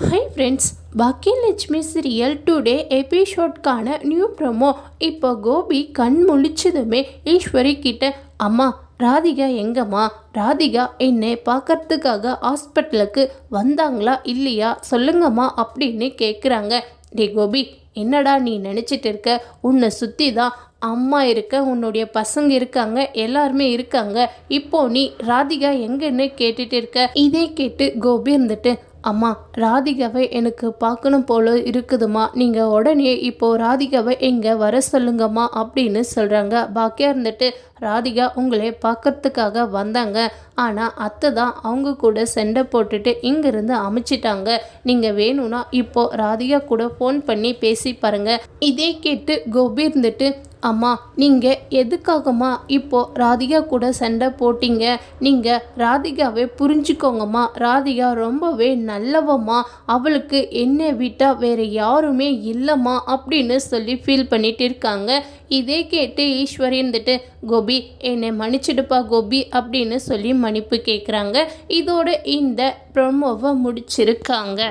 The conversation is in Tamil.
Hi friends, Baakiyalakshmi serial today எபிசோட்கான நியூ ப்ரோமோ. இப்போ கோபி கண் முழிச்சதுமே ஈஸ்வரி கிட்ட, அம்மா ராதிகா எங்கம்மா? ராதிகா என்னை பார்க்கறதுக்காக ஹாஸ்பிட்டலுக்கு வந்தாங்களா இல்லையா சொல்லுங்கம்மா அப்படின்னு கேட்குறாங்க. டே கோபி, என்னடா நீ நினச்சிட்டு இருக்க? உன்னை சுற்றி தான் அம்மா இருக்க, உன்னுடைய பசங்க இருக்காங்க, எல்லாருமே இருக்காங்க. இப்போ நீ ராதிகா எங்கன்னு கேட்டுட்டு இருக்க. இதே கேட்டு கோபி இருந்துட்டு, அம்மா ராதிகாவை எனக்கு பார்க்கணும் போல இருக்குதுமா, நீங்கள் உடனே இப்போது ராதிகாவை எங்கே வர சொல்லுங்கம்மா அப்படின்னு சொல்கிறாங்க. பாக்கியா இருந்துட்டு, ராதிகா உங்களை பார்க்கறதுக்காக வந்தாங்க, ஆனால் அத்தை தான் அவங்க கூட சண்டை போட்டுட்டு இங்கேருந்து அமைச்சிட்டாங்க. நீங்கள் வேணும்னா இப்போது ராதிகா கூட ஃபோன் பண்ணி பேசி பாருங்கள். இதே கேட்டு கோபி இருந்துட்டு, அம்மா நீங்கள் எதுக்காகம்மா இப்போது ராதிகா கூட சண்டை போட்டிங்க? நீங்கள் ராதிகாவை புரிஞ்சுக்கோங்கம்மா. ராதிகா ரொம்பவே நல்லவம்மா, அவளுக்கு என்னை விட்டால் வேறு யாருமே இல்லைம்மா அப்படின்னு சொல்லி ஃபீல் பண்ணிட்டு இருக்காங்க. இதே கேட்டு ஈஸ்வரி இருந்துட்டு, கோபி என்னை மன்னிச்சிடுப்பா கோபி அப்படின்னு சொல்லி மன்னிப்பு கேட்குறாங்க. இதோட இந்த ப்ரோமோவை முடிச்சிருக்காங்க.